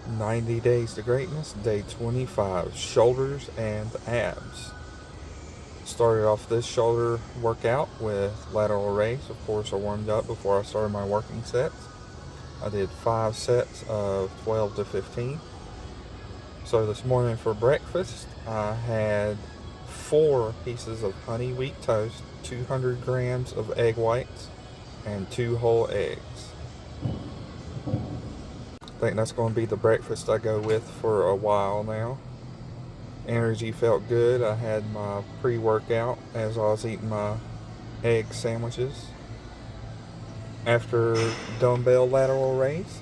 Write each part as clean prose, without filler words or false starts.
90 Days to Greatness, day 25, shoulders and abs. Started off this shoulder workout with lateral raise. Of course, I warmed up before I started my working sets. I did 5 sets of 12 to 15. So this morning for breakfast, I had 4 pieces of honey wheat toast, 200 grams of egg whites, and 2 whole eggs. I think that's going to be the breakfast I go with for a while now. Energy felt good. I had my pre-workout as I was eating my egg sandwiches. After dumbbell lateral raise,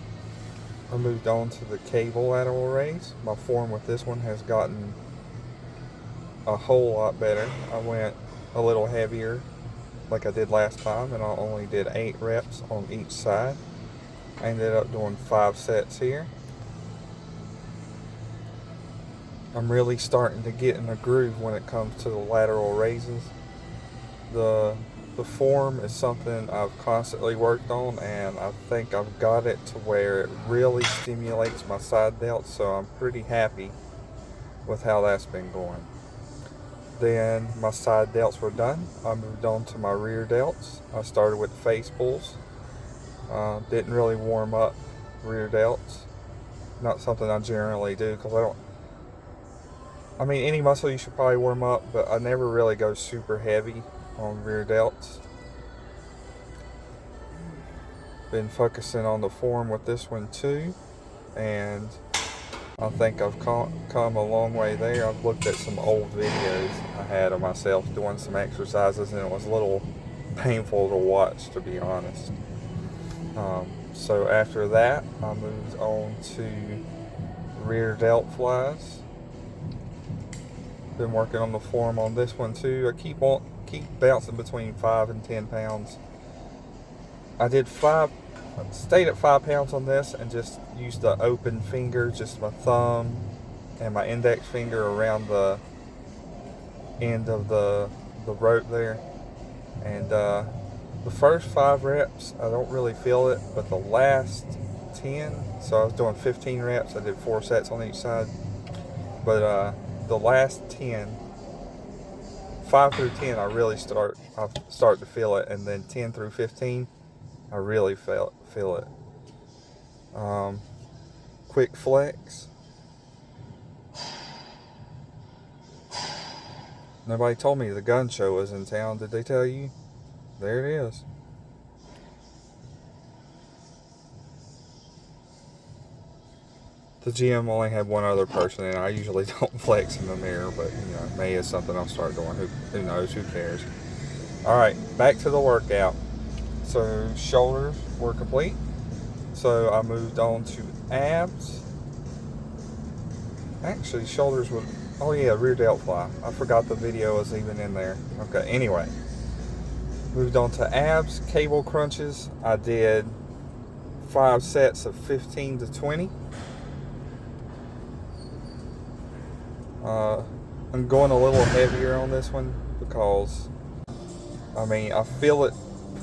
I moved on to the cable lateral raise. My form with this one has gotten a whole lot better. I went a little heavier like I did last time, and I only did 8 reps on each side. I ended up doing 5 sets here. I'm really starting to get in a groove when it comes to the lateral raises. The form is something I've constantly worked on, and I think I've got it to where it really stimulates my side delts, so I'm pretty happy with how that's been going. Then my side delts were done. I moved on to my rear delts. I started with face pulls. Didn't really warm up rear delts. Not something I generally do because any muscle you should probably warm up, but I never really go super heavy on rear delts. Been focusing on the form with this one too, and I think I've come a long way there. I've looked at some old videos I had of myself doing some exercises, and it was a little painful to watch, to be honest. So after that, I moved on to rear Delt Flys. Been working on the form on this one too. I keep bouncing between 5 and 10 pounds. I stayed at 5 pounds on this and just used the open finger, just my thumb and my index finger around the end of the rope there. And the first 5 reps, I don't really feel it, but the last 10, so I was doing 15 reps, I did 4 sets on each side, but the last 10, 5 through 10, I start to feel it, and then 10 through 15, I really feel it. Quick flex. Nobody told me the gun show was in town. Did they tell you? There it is. The gym only had one other person, and I usually don't flex in the mirror, but maybe it's something I'll start doing. Who knows? Who cares? All right, back to the workout. So shoulders were complete. So I moved on to abs. Actually, shoulders were. Oh yeah, rear delt fly. I forgot the video was even in there. Okay. Anyway, moved on to abs, cable crunches. I did 5 sets of 15 to 20. I'm going a little heavier on this one because, I feel it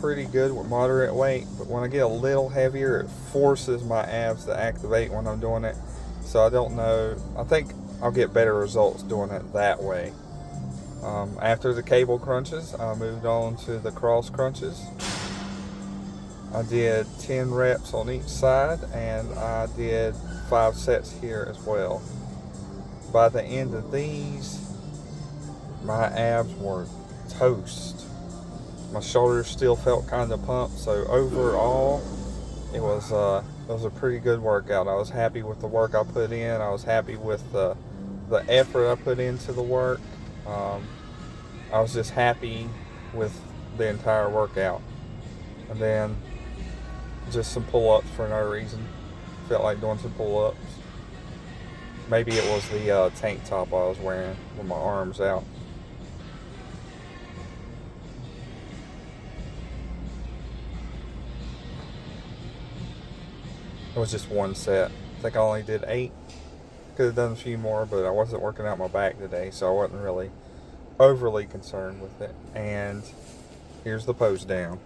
pretty good with moderate weight, but when I get a little heavier, it forces my abs to activate when I'm doing it. So I don't know. I think I'll get better results doing it that way. After the cable crunches, I moved on to the cross crunches. I did 10 reps on each side, and I did 5 sets here as well. By the end of these, my abs were toast. My shoulders still felt kind of pumped, so overall, it was a pretty good workout. I was happy with the work I put in. I was happy with the effort I put into the work. I was just happy with the entire workout. And then just some pull-ups for no reason. Felt like doing some pull-ups. Maybe it was the tank top I was wearing with my arms out. It was just 1 set. I think I only did 8. Could have done a few more, but I wasn't working out my back today, so I wasn't really overly concerned with it. And here's the pose down.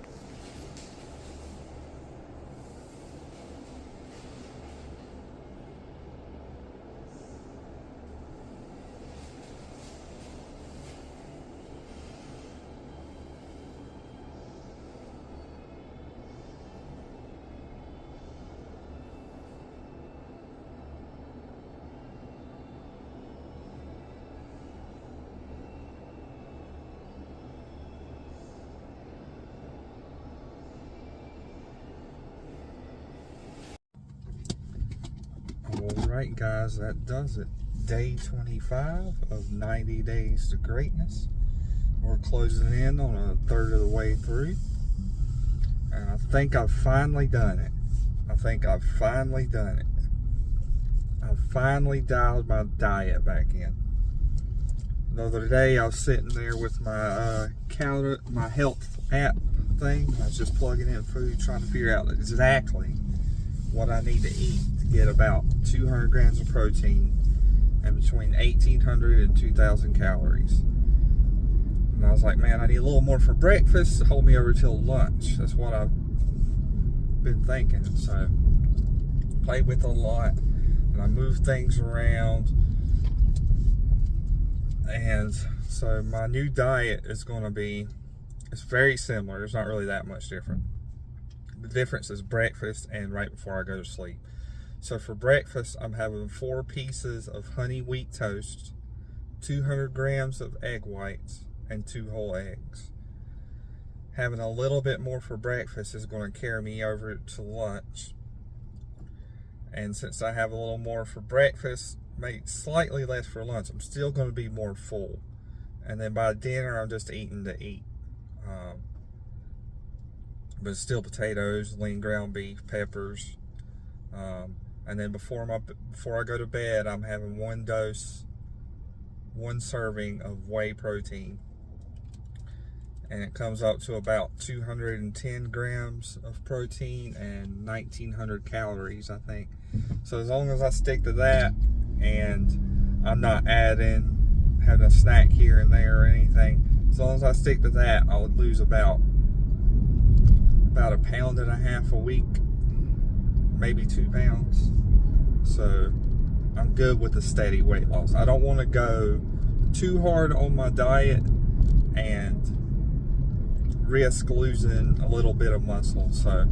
Alright guys, that does it. Day 25 of 90 days to greatness. We're closing in on a third of the way through. And I think I've finally done it. I've finally dialed my diet back in. The other day I was sitting there with my my health app thing. I was just plugging in food, trying to figure out exactly what I need to eat to get about 200 grams of protein and between 1,800 and 2,000 calories. And I was like, man, I need a little more for breakfast to hold me over till lunch. That's what I've been thinking. So played with it a lot, and I moved things around. And so my new diet is going to be, it's very similar. There's not really that much different. The difference is breakfast and right before I go to sleep. So for breakfast, I'm having 4 pieces of honey wheat toast, 200 grams of egg whites, and 2 whole eggs. Having a little bit more for breakfast is going to carry me over to lunch. And since I have a little more for breakfast, maybe slightly less for lunch, I'm still going to be more full. And then by dinner, I'm just eating to eat. But it's still potatoes, lean ground beef, peppers. And then before I go to bed, I'm having 1 serving of whey protein. And it comes up to about 210 grams of protein and 1,900 calories, I think. So as long as I stick to that, and I'm not having a snack here and there or anything, as long as I stick to that, I'll lose about 1.5 pounds a week, maybe 2 pounds. So I'm good with a steady weight loss. I don't want to go too hard on my diet and risk losing a little bit of muscle. So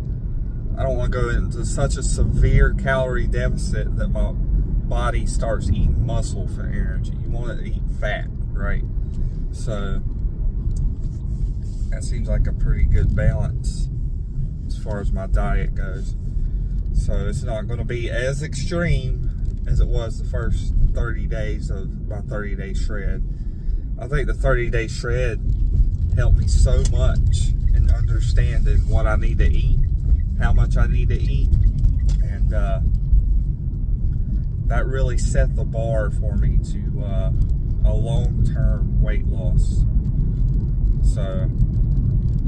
I don't want to go into such a severe calorie deficit that my body starts eating muscle for energy. You want to eat fat, right? So that seems like a pretty good balance as far as my diet goes. So it's not going to be as extreme as it was the first 30 days of my 30-day shred. I think the 30-day shred helped me so much in understanding what I need to eat, how much I need to eat, and that really set the bar for me to a long-term weight loss. So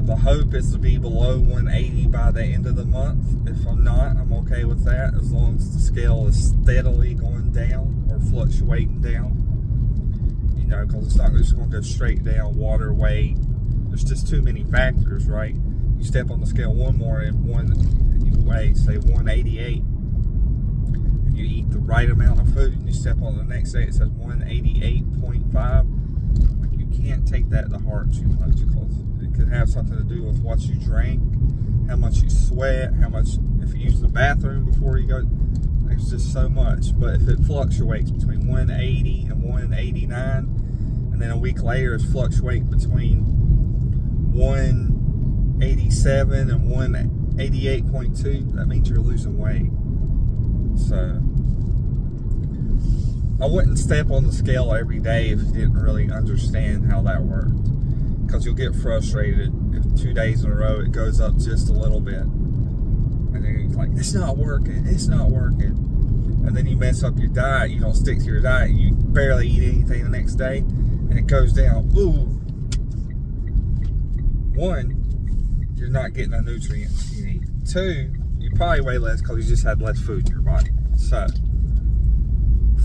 the hope is to be below 180 by the end of the month. If I'm not, I'm okay with that, as long as the scale is steadily going down or fluctuating down. You know, because it's not just going to go straight down. Water, weight, there's just too many factors, right? You step on the scale one morning and you weigh, say, 188, and you eat the right amount of food, and you step on the next day, it says 188.5. Like, you can't take that to heart too much, because it could have something to do with what you drink, how much you sweat, how much, if you use the bathroom before you go. There's just so much. But if it fluctuates between 180 and 189, and then a week later it's fluctuating between 187 and 188.2, that means you're losing weight. So I wouldn't step on the scale every day if you didn't really understand how that worked, because you'll get frustrated if 2 days in a row it goes up just a little bit, and then you're like, it's not working, and then you mess up your diet, you don't stick to your diet, you barely eat anything the next day, and it goes down. Ooh, 1, you're not getting the nutrients you need. 2, you probably weigh less because you just had less food in your body. So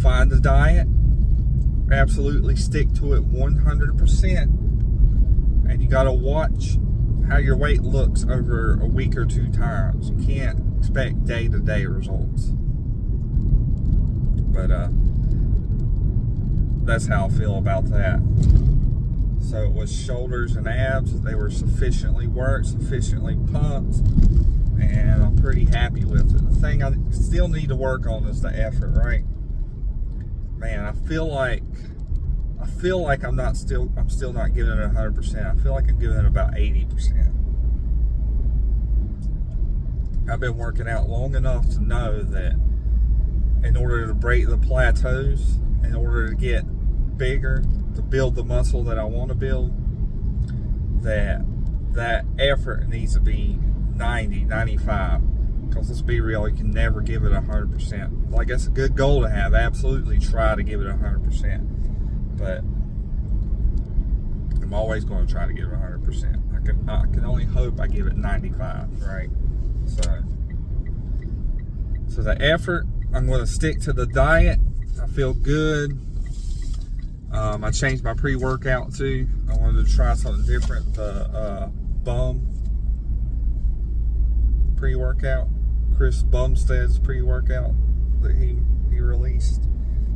find the diet, absolutely stick to it 100%, and you got to watch how your weight looks over a week or 2 times. You can't expect day-to-day results. But that's how I feel about that. So it was shoulders and abs. They were sufficiently worked, sufficiently pumped, and I'm pretty happy with it. The thing I still need to work on is the effort, right? Man, I feel like I'm still not giving it 100%. I feel like I'm giving it about 80%. I've been working out long enough to know that in order to break the plateaus, in order to get bigger, to build the muscle that I want to build, that effort needs to be 90, 95. Because let's be real, you can never give it 100%. Like, that's a good goal to have. Absolutely try to give it 100%. But I'm always going to try to give it 100%. I can only hope I give it 95, right? So the effort, I'm going to stick to the diet. I feel good. I changed my pre-workout too. I wanted to try something different. The Bum pre-workout, Chris Bumstead's pre-workout that he released.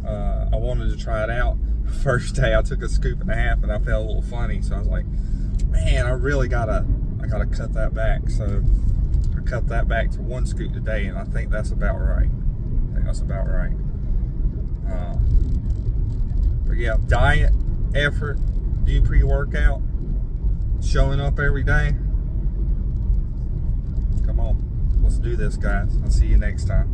I wanted to try it out. First day I took a scoop and a half and I felt a little funny, so I was like, man, I gotta cut that back. So I cut that back to 1 scoop today, and I think that's about right. But yeah, diet, effort, do pre-workout, showing up every day. Come on, let's do this, guys. I'll see you next time.